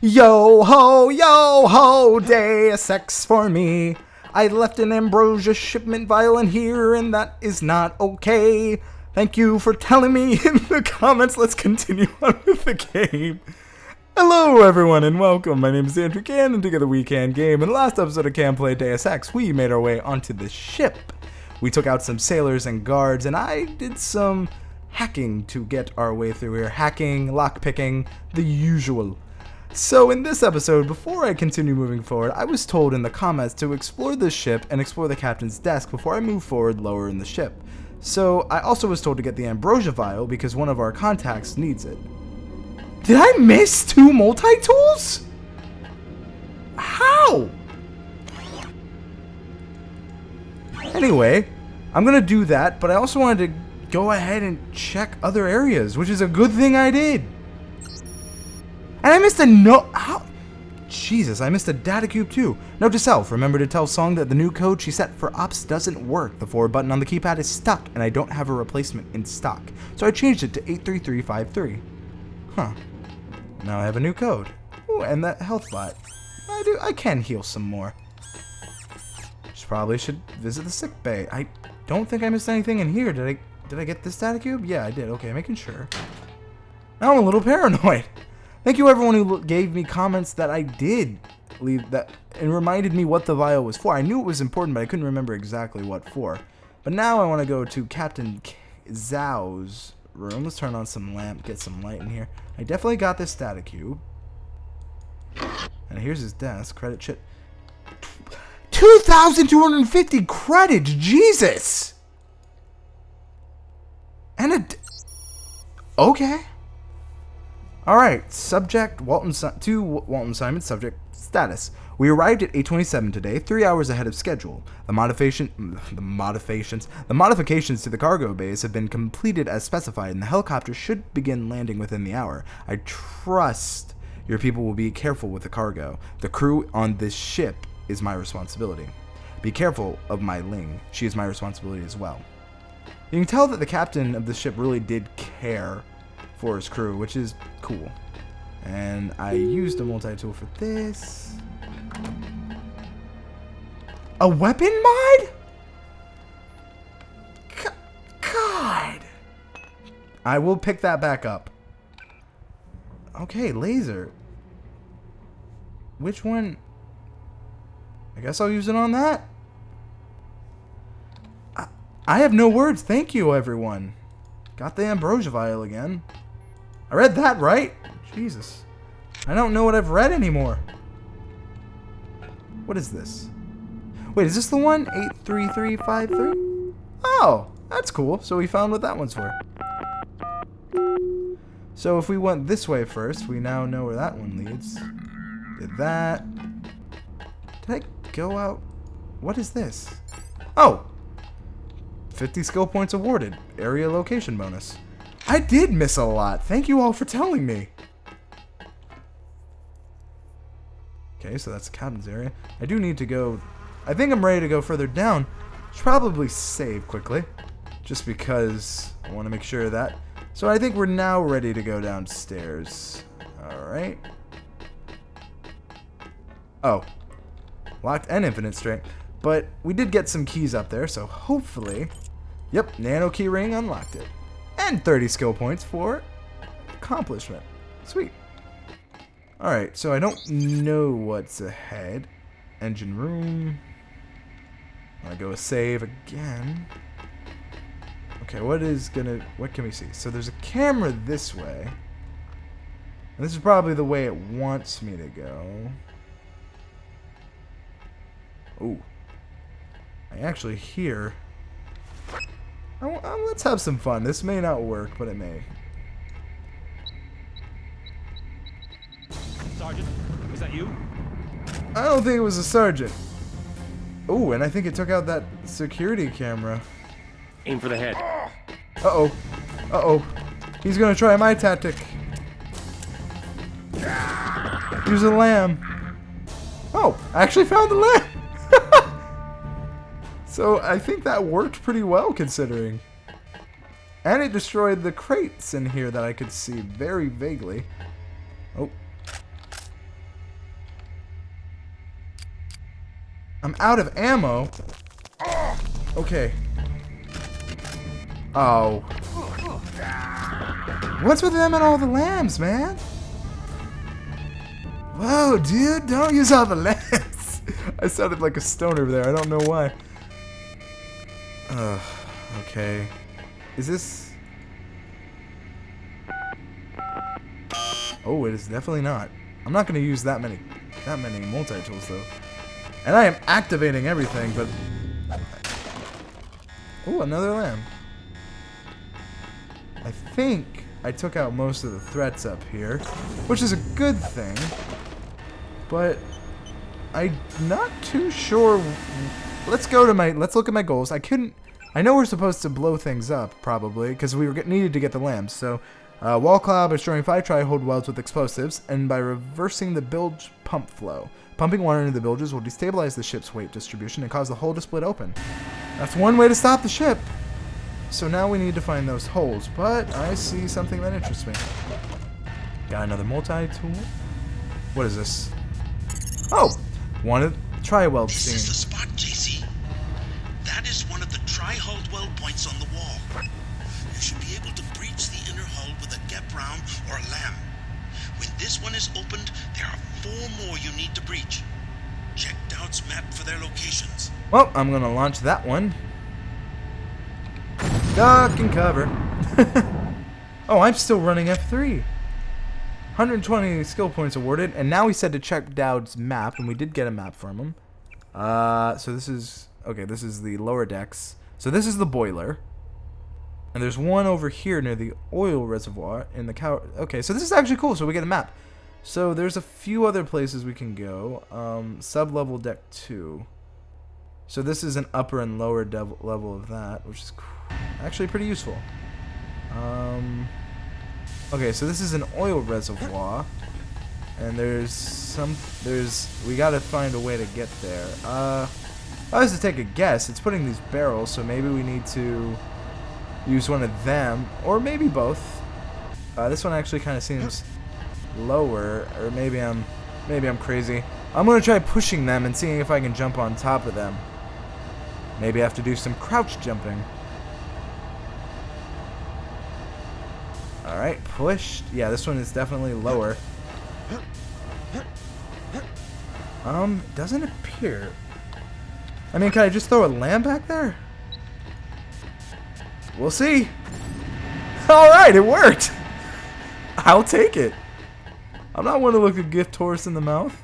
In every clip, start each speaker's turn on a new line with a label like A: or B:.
A: Yo ho, Deus Ex for me. I left an ambrosia shipment vial in here, and that is not okay. Thank you for telling me in the comments. Let's continue on with the game. Hello everyone and welcome. My name is Andrew Kan, and together we can game. In the last episode of Kan Play Deus Ex, we made our way onto the ship. We took out some sailors and guards, and I did some hacking to get our way through here. Hacking, lockpicking, the usual. So in this episode, before I continue moving forward, I was told in the comments to explore the ship and explore the captain's desk before I move forward lower in the ship. So I also was told to get the ambrosia vial because one of our contacts needs it. Did I miss 2 multi-tools? How? Anyway, I'm gonna do that, but I also wanted to go ahead and check other areas, which is a good thing I did. And I missed a Jesus, I missed a data cube too. Note to self, remember to tell Song that the new code she set for ops doesn't work. The forward button on the keypad is stuck, and I don't have a replacement in stock. So I changed it to 83353. Huh. Now I have a new code. Ooh, and that health bot. I can heal some more. Just probably should visit the sick bay. I don't think I missed anything in here. Did I get this data cube? Yeah, I did. Okay, making sure. Now I'm a little paranoid. Thank you everyone who gave me comments that I did leave that and reminded me what the vial was for. I knew it was important, but I couldn't remember exactly what for. But now I want to go to Captain Zhao's room. Let's turn on some lamp, get some light in here. I definitely got this data cube. And here's his desk. Credit chip. 2,250 credits! Jesus! And okay. Alright, subject to Walton Simon, subject status. We arrived at 8:27 today, 3 hours ahead of schedule. The modifications to the cargo bays have been completed as specified, and the helicopter should begin landing within the hour. I trust your people will be careful with the cargo. The crew on this ship is my responsibility. Be careful of my Ling. She is my responsibility as well. You can tell that the captain of the ship really did care for his crew, which is cool. And I used a multi-tool for this. A weapon mod? God. I will pick that back up. Okay, laser. Which one? I guess I'll use it on that. I have no words. Thank you, everyone. Got the ambrosia vial again. I read that right? Jesus. I don't know what I've read anymore. What is this? Wait, is this the one? 83353? Oh, that's cool. So we found what that one's for. So if we went this way first, we now know where that one leads. Did that. Did I go out? What is this? Oh! 50 skill points awarded. Area location bonus. I did miss a lot. Thank you all for telling me. Okay, so that's the captain's area. I do need to go. I think I'm ready to go further down. Should probably save quickly, just because I want to make sure of that. So I think we're now ready to go downstairs. Alright. Oh. Locked and infinite strength. But we did get some keys up there, so hopefully. Yep, nano key ring unlocked it. And 30 skill points for accomplishment. Sweet. Alright, so I don't know what's ahead. Engine room. I go a save again. Okay, what can we see? So there's a camera this way. And this is probably the way it wants me to go. Ooh. I actually hear. Let's have some fun. This may not work, but it may.
B: Sergeant, is that you?
A: I don't think it was a sergeant. Ooh, and I think it took out that security camera.
B: Aim for the head.
A: Uh-oh. Uh-oh. He's gonna try my tactic. Use a lamb. Oh, I actually found the lamb. So I think that worked pretty well considering. And it destroyed the crates in here that I could see very vaguely. Oh. I'm out of ammo. Okay. Oh. What's with them and all the lambs, man? Whoa, dude, don't use all the lambs. I sounded like a stoner there. I don't know why. Okay. Is this... Oh, it is definitely not. I'm not going to use that many multi-tools, though. And I am activating everything, but... Oh, another lamb. I think I took out most of the threats up here, which is a good thing. But I'm not too sure. Let's look at my goals. I know we're supposed to blow things up, probably, because we needed to get the lambs. So, wall cloud by destroying 5 tri-hold welds with explosives, and by reversing the bilge pump flow. Pumping water into the bilges will destabilize the ship's weight distribution and cause the hull to split open. That's one way to stop the ship. So now we need to find those holes, but I see something that interests me. Got another multi-tool. What is this? Oh, one of the tri-weld
C: This
A: scenes.
C: is the spot, JC. That is one of the tri-hulled weld points on the wall. You should be able to breach the inner hull with a gap round or a lamb. When this one is opened, there are 4 more you need to breach. Check Doubt's map for their locations.
A: Well, I'm gonna launch that one. Duck and cover. Oh, I'm still running F3. 120 skill points awarded, and now he said to check Dowd's map, and we did get a map from him. So this is the lower decks. So this is the boiler, and there's one over here near the oil reservoir in the cow. Okay, so this is actually cool. So we get a map. So there's a few other places we can go. Sub-level deck 2. So this is an upper and lower level of that, which is actually pretty useful. Okay, so this is an oil reservoir, and we gotta find a way to get there. If I was to take a guess, it's putting these barrels, so maybe we need to use one of them, or maybe both. This one actually kind of seems lower, or maybe I'm crazy. I'm gonna try pushing them and seeing if I can jump on top of them. Maybe I have to do some crouch jumping. Alright, pushed. Yeah, this one is definitely lower. Doesn't appear. I mean, can I just throw a lamb back there? We'll see. Alright, it worked. I'll take it. I'm not one to look a gift horse in the mouth.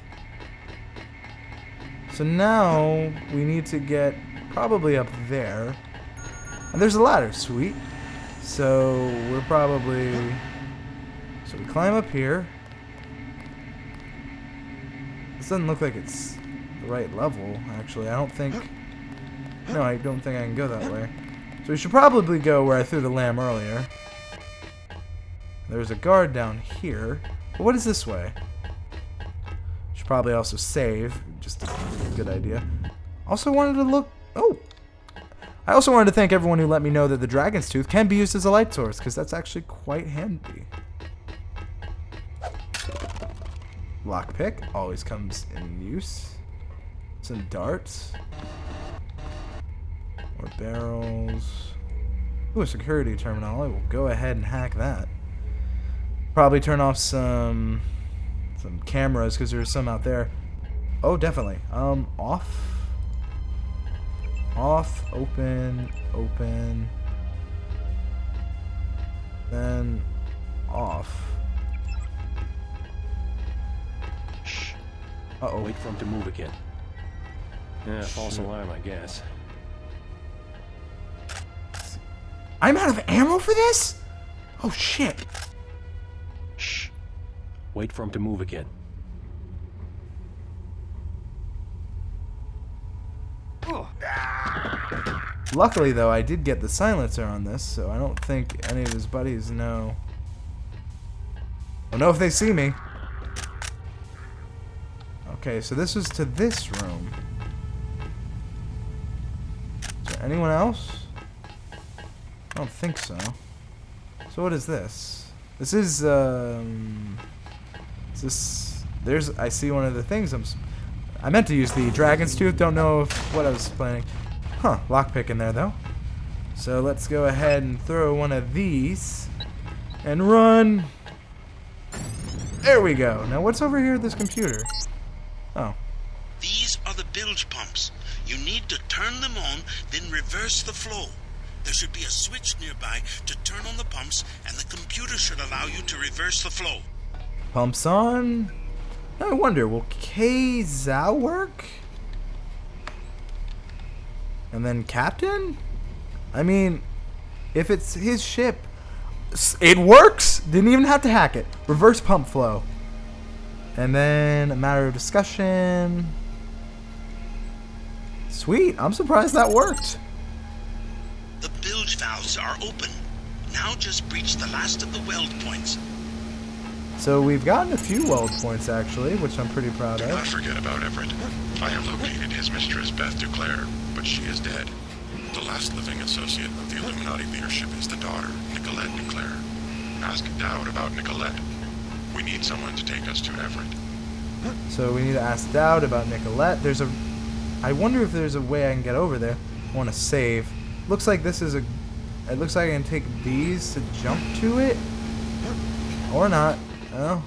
A: So now we need to get probably up there. And there's a ladder, sweet. So we're probably... So we climb up here. This doesn't look like it's the right level, actually. I don't think... No, I don't think I can go that way. So we should probably go where I threw the lamb earlier. There's a guard down here. But what is this way? Should probably also save. Just a good idea. Also wanted to look... Oh! I also wanted to thank everyone who let me know that the Dragon's Tooth can be used as a light source, because that's actually quite handy. Lockpick always comes in use. Some darts. More barrels. Ooh, a security terminal. I will go ahead and hack that. Probably turn off some cameras, because there's some out there. Oh, definitely. Off. Off, open, open, then off.
B: Shh.
A: Uh-oh.
B: Wait for him to move again. Yeah, false alarm, I guess.
A: I'm out of ammo for this? Oh, shit.
B: Shh. Wait for him to move again.
A: Luckily, though, I did get the silencer on this, so I don't think any of his buddies know. I'll know if they see me. Okay, so this was to this room. Is there anyone else? I don't think so. So what is this? This is, I see one of the things I meant to use the dragon's tooth. Don't know what I was planning. Huh, lockpick in there though. So let's go ahead and throw one of these and run. There we go. Now what's over here at this computer? Oh.
C: These are the bilge pumps. You need to turn them on, then reverse the flow. There should be a switch nearby to turn on the pumps, and the computer should allow you to reverse the flow.
A: Pumps on. Now I wonder, will K-Zao work? And then Captain? I mean, if it's his ship, it works! Didn't even have to hack it. Reverse pump flow. And then a matter of discussion. Sweet, I'm surprised that worked.
C: The bilge valves are open. Now just breach the last of the weld points.
A: So we've gotten a few weld points actually, which I'm pretty proud
D: Do not
A: of.
D: forget about Everett. I have located his mistress, Beth Duclair, but she is dead. The last living associate of the Illuminati leadership is the daughter, Nicolette Duclair. Ask Dowd about Nicolette. We need someone to take us to Everett.
A: So we need to ask Dowd about Nicolette. I wonder if there's a way I can get over there. I want to save. Looks like this is it looks like I can take these to jump to it. Or not. Oh.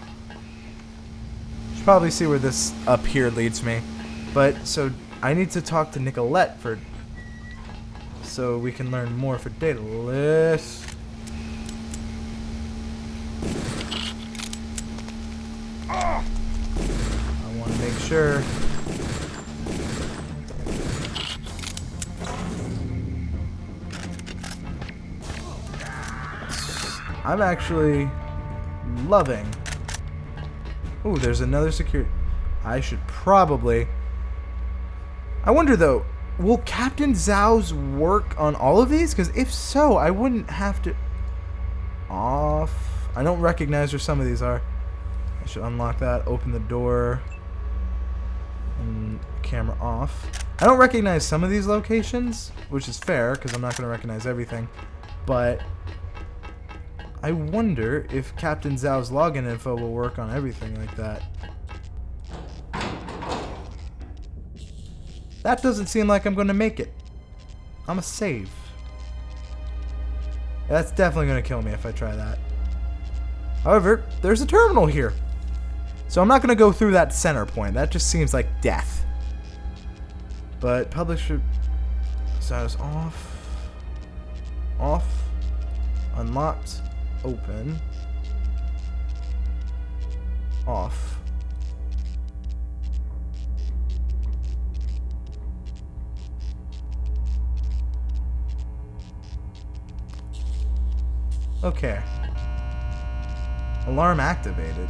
A: Should probably see where this up here leads me. But, so, I need to talk to Nicolette so we can learn more for Daedalus. I want to make sure. I'm actually loving. Ooh, there's another security. I should probably. I wonder though, will Captain Zhao's work on all of these? Because if so, I wouldn't have to. Off. I don't recognize where some of these are. I should unlock that, open the door, and camera off. I don't recognize some of these locations, which is fair because I'm not going to recognize everything. But I wonder if Captain Zhao's login info will work on everything like that. That doesn't seem like I'm going to make it. I'm a save. That's definitely going to kill me if I try that. However, there's a terminal here. So I'm not going to go through that center point. That just seems like death. But publisher status off. Off. Unlocked. Open. Off. Okay. Alarm activated.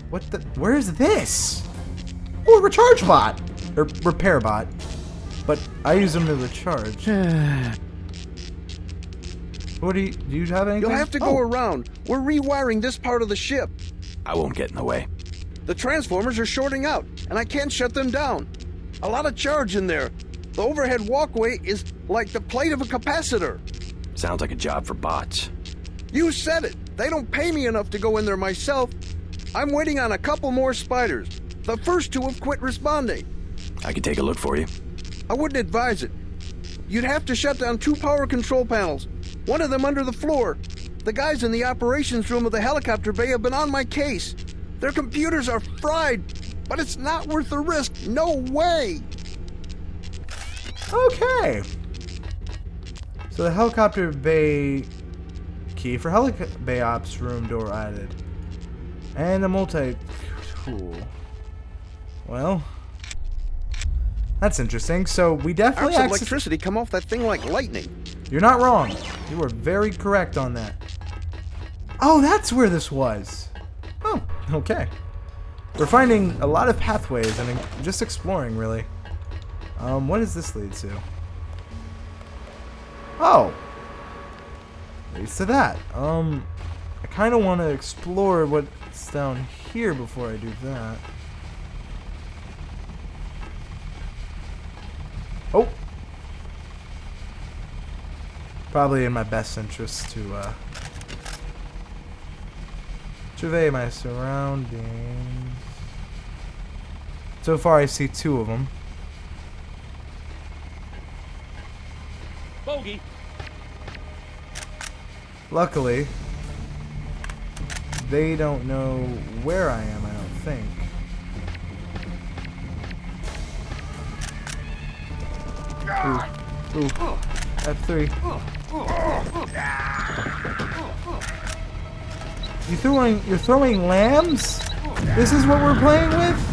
A: What the? Where's this? Oh, a recharge bot. Or repair bot. But I use them to recharge. What do you have anything?
E: You'll have to go around. We're rewiring this part of the ship.
B: I won't get in the way.
E: The transformers are shorting out, and I can't shut them down. A lot of charge in there. The overhead walkway is like the plate of a capacitor.
B: Sounds like a job for bots.
E: You said it. They don't pay me enough to go in there myself. I'm waiting on a couple more spiders. The first two have quit responding.
B: I can take a look for you.
E: I wouldn't advise it. You'd have to shut down 2 power control panels. One of them under the floor. The guys in the operations room of the helicopter bay have been on my case. Their computers are fried, but it's not worth the risk. No way!
A: Okay. So the helicopter bay key for bay ops room door added. And a multi-tool. Well, that's interesting. So we definitely
E: Arcs of electricity come off that thing like lightning.
A: You're not wrong. You were very correct on that. Oh, that's where this was. Oh, okay. We're finding a lot of pathways and just exploring, really. What does this lead to? Oh. Leads to that. I kind of want to explore what's down here before I do that. Oh. Probably in my best interest to survey my surroundings. So far, I see 2 of them.
B: Bogey.
A: Luckily, they don't know where I am, I don't think. Ooh. Ooh. F3. You're throwing lambs? This is what we're playing with?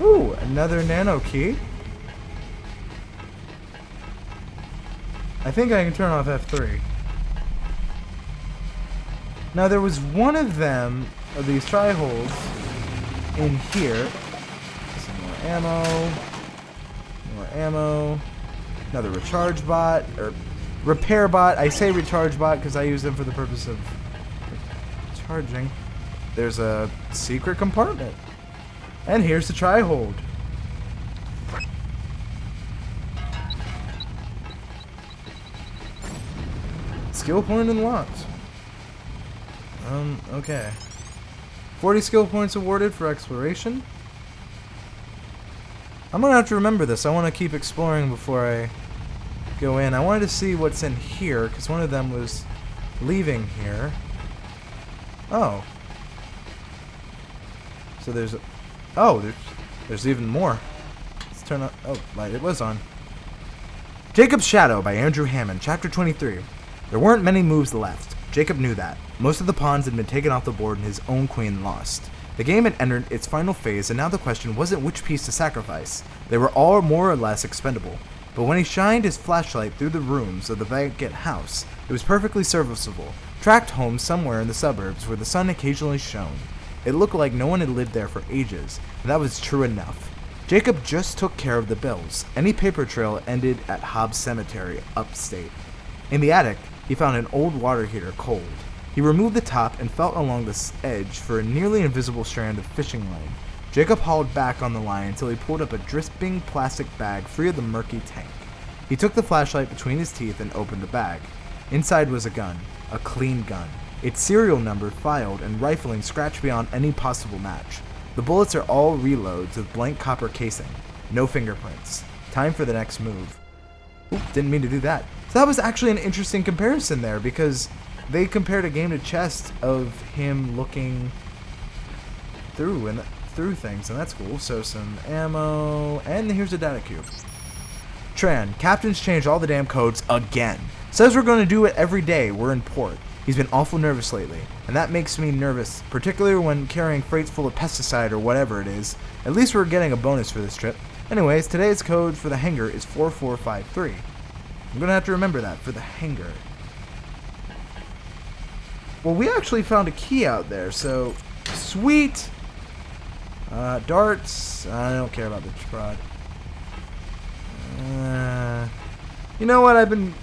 A: Ooh, another nano key. I think I can turn off F3. Now there was one of them, of these tri-holds, in here. Some more ammo. More ammo. Another recharge bot, or repair bot. I say recharge bot because I use them for the purpose of charging. There's a secret compartment. And here's the tri-hold. Skill point unlocked. Okay. 40 skill points awarded for exploration. I'm gonna have to remember this. I want to keep exploring before I go in. I wanted to see what's in here, because one of them was leaving here. Oh. So there's... Oh, there's even more. Let's turn on... Oh, light. It was on. Jacob's Shadow by Andrew Hammond, Chapter 23. There weren't many moves left. Jacob knew that. Most of the pawns had been taken off the board and his own queen lost. The game had entered its final phase, and now the question wasn't which piece to sacrifice. They were all more or less expendable. But when he shined his flashlight through the rooms of the vacant house, it was perfectly serviceable, tracked home somewhere in the suburbs where the sun occasionally shone. It looked like no one had lived there for ages, and that was true enough. Jacob just took care of the bills. Any paper trail ended at Hobbs Cemetery, upstate. In the attic, he found an old water heater cold. He removed the top and felt along the edge for a nearly invisible strand of fishing line. Jacob hauled back on the line until he pulled up a dripping plastic bag free of the murky tank. He took the flashlight between his teeth and opened the bag. Inside was a gun, a clean gun. Its serial number filed and rifling scratched beyond any possible match. The bullets are all reloads with blank copper casing. No fingerprints. Time for the next move. Oop, didn't mean to do that. So that was actually an interesting comparison there, because they compared a game to chess of him looking through things, and that's cool. So some ammo, and here's a data cube. Tran, captain's changed all the damn codes again. Says we're going to do it every day. We're in port. He's been awful nervous lately, and that makes me nervous, particularly when carrying freights full of pesticide or whatever it is. At least we're getting a bonus for this trip. Anyways, today's code for the hangar is 4453. I'm going to have to remember that for the hangar. Well, we actually found a key out there, so sweet. Darts. I don't care about the prod. You know what? I've been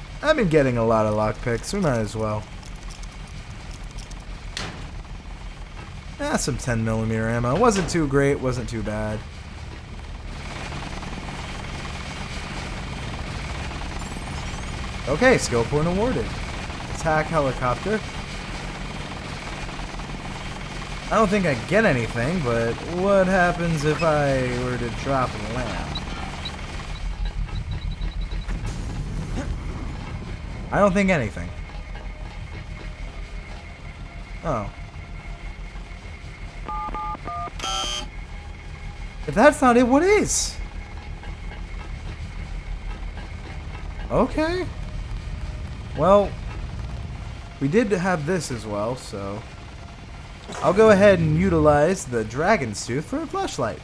A: getting a lot of lockpicks. We might as well. Some 10mm ammo. It wasn't too great. Wasn't too bad. Okay, skill point awarded. Attack helicopter. I don't think I get anything, but what happens if I were to drop a lamp? I don't think anything. Oh. If that's not it, what is? Okay. Well, we did have this as well, so I'll go ahead and utilize the dragon's tooth for a flashlight.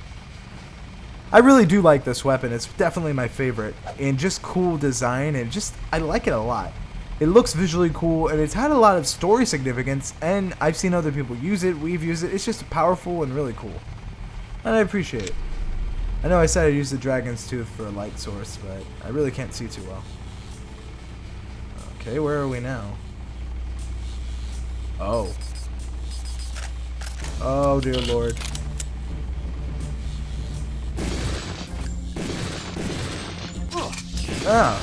A: I really do like this weapon. It's definitely my favorite, and just cool design, and just I like it a lot. It looks visually cool, and it's had a lot of story significance, and I've seen other people use it. We've used it. It's just powerful and really cool, and I appreciate it. I know I said I'd use the dragon's tooth for a light source, but I really can't see too well. Okay, where are we now? Oh. Oh, dear Lord. Ah.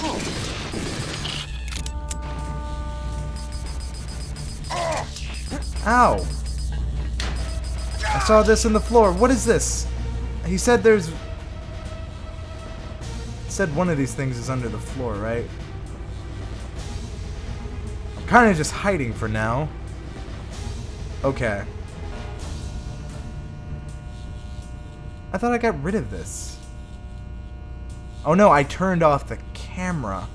A: Ow. I saw this in the floor. What is this? He said there's... said one of these things is under the floor, right? I'm kind of just hiding for now. Okay. I thought I got rid of this. Oh no, I turned off the camera.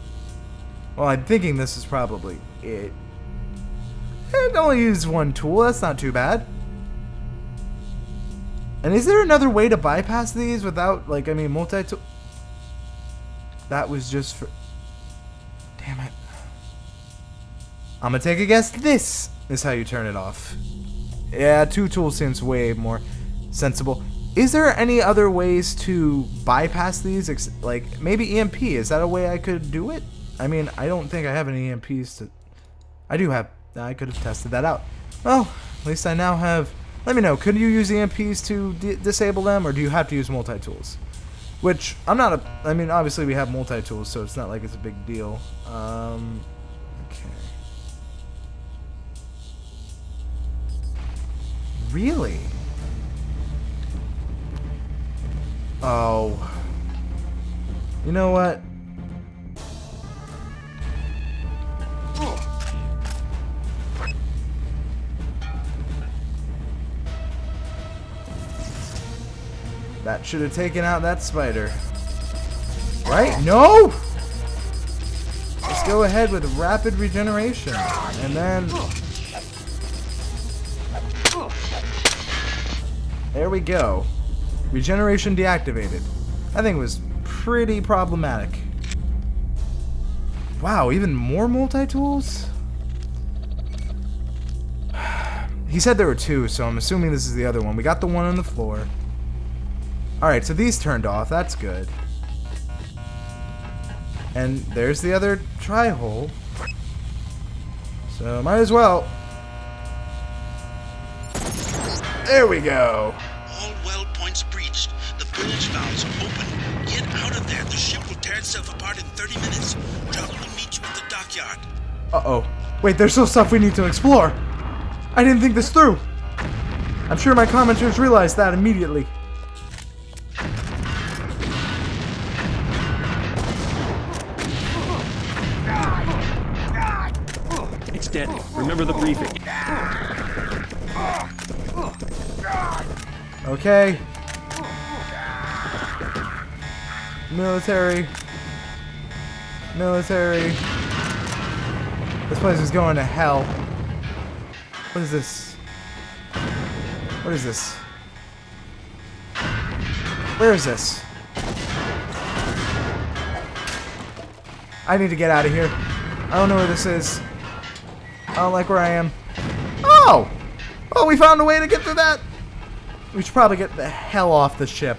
A: Well, I'm thinking this is probably it. It only used one tool, that's not too bad. And is there another way to bypass these without, like, I mean, multi-tool? That was just for... Damn it. I'm gonna take a guess. This is how you turn it off. Yeah, 2 tools seems way more sensible. Is there any other ways to bypass these? Like, maybe EMP. Is that a way I could do it? I mean, I don't think I have any EMPs to... I do have... I could have tested that out. Well, at least I now have... Let me know. Could you use EMPs to disable them, or do you have to use multi-tools? Which, I'm not a... I mean, obviously we have multi-tools, so it's not like it's a big deal. Okay. Really? Oh. You know what? That should have taken out that spider. Right? No! Let's go ahead with rapid regeneration. And then... There we go. Regeneration deactivated. That thing was pretty problematic. Wow, even more multi-tools? He said there were 2, so I'm assuming this is the other one. We got the one on the floor. Alright, so these turned off. That's good. And there's the other tri-hole. So might as well. There we go.
C: All well points breached. The bilge valves are open. Get out of there. The ship will tear itself apart in 30 minutes. Jock will meet you at the dockyard.
A: Uh-oh. Wait, there's still stuff we need to explore. I didn't think this through. I'm sure my commenters realized that immediately.
B: Extending. Remember the briefing.
A: Okay. Military. Military. This place is going to hell. What is this? What is this? Where is this? I need to get out of here. I don't know where this is. I don't like where I am. Oh! Oh, we found a way to get through that! We should probably get the hell off the ship.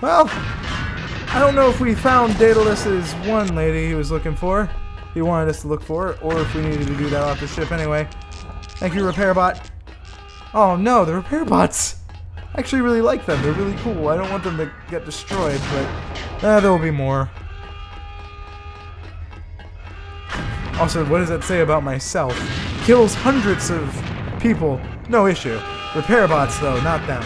A: Well, I don't know if we found Daedalus's one lady he was looking for. He wanted us to look for, or if we needed to do that off the ship anyway. Thank you, repair bot. Oh no, the repair bots! I actually really like them. They're really cool. I don't want them to get destroyed, but there will be more. Also, what does that say about myself? Kills hundreds of people, no issue. Repair bots, though, not them.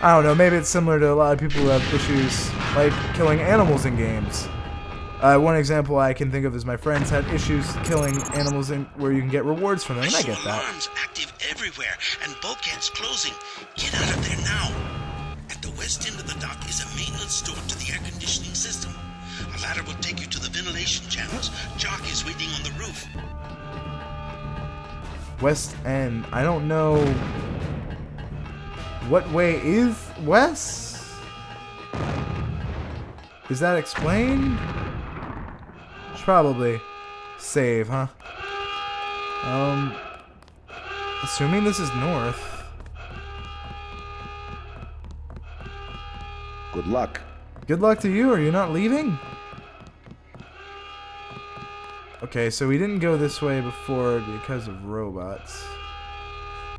A: I don't know, maybe it's similar to a lot of people who have issues like killing animals in games. One example I can think of is my friends had issues killing animals in where you can get rewards from them, and I get that.
C: Alarms active everywhere, and bulkheads closing. Get out of there now. At the west end of the dock is a maintenance door to the air conditioning system. A ladder will take you to the ventilation channels. Jock is waiting on the roof.
A: West End. I don't know. What way is west? Is that explained? Should probably save, huh? Assuming this is north.
E: Good luck.
A: Good luck to you. Are you not leaving? Okay, so we didn't go this way before because of robots.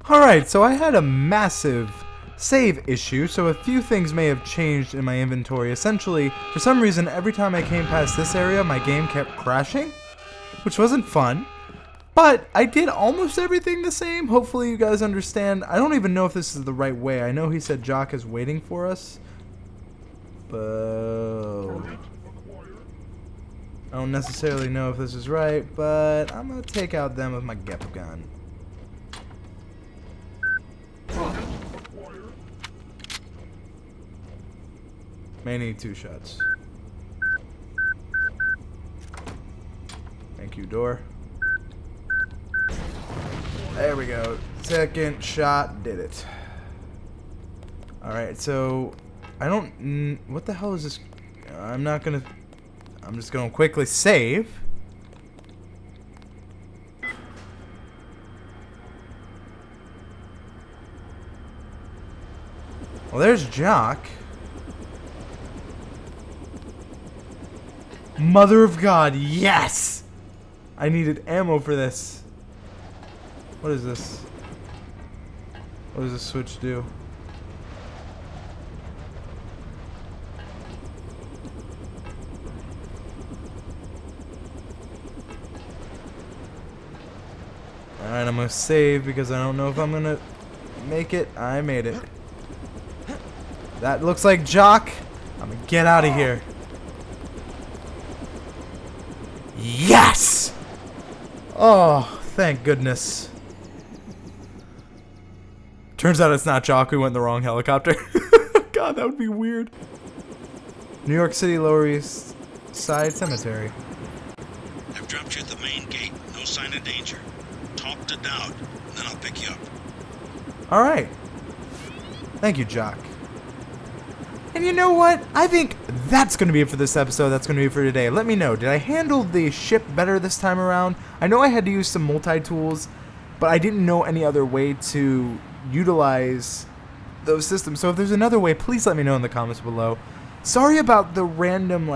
A: Alright, so I had a massive save issue, so a few things may have changed in my inventory. Essentially, for some reason, every time I came past this area, my game kept crashing, which wasn't fun. But I did almost everything the same. Hopefully you guys understand. I don't even know if this is the right way. I know he said Jock is waiting for us. But I don't necessarily know if this is right, but I'm going to take out them with my Gep gun. May need 2 shots. Thank you, door. There we go. Second shot did it. Alright, so I don't... what the hell is this? I'm just gonna quickly save. Well, there's Jock. Mother of God, yes! I needed ammo for this. What is this? What does this switch do? Alright, I'm gonna save because I don't know if I'm gonna make it. I made it. That looks like Jock. I'm gonna get out of here. Yes! Oh, thank goodness. Turns out it's not Jock. We went in the wrong helicopter. God, that would be weird. New York City, Lower East Side Cemetery.
C: I've dropped you at the main gate. No sign of danger. Talk to Dowd, and then I'll pick you up.
A: Alright. Thank you, Jock. And you know what? I think that's going to be it for this episode. That's going to be it for today. Let me know. Did I handle the ship better this time around? I know I had to use some multi-tools, but I didn't know any other way to utilize those systems. So if there's another way, please let me know in the comments below. Sorry about the random,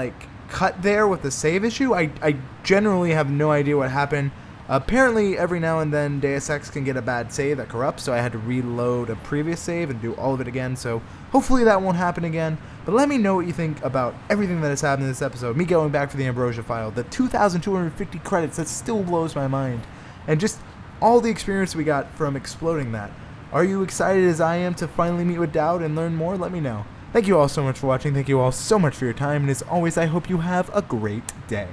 A: cut there with the save issue. I generally have no idea what happened. Apparently, every now and then, Deus Ex can get a bad save that corrupts, so I had to reload a previous save and do all of it again, so hopefully that won't happen again. But let me know what you think about everything that has happened in this episode. Me going back for the ambrosia file, the 2,250 credits, that still blows my mind. And just all the experience we got from exploding that. Are you excited as I am to finally meet with Dowd and learn more? Let me know. Thank you all so much for watching. Thank you all so much for your time. And as always, I hope you have a great day.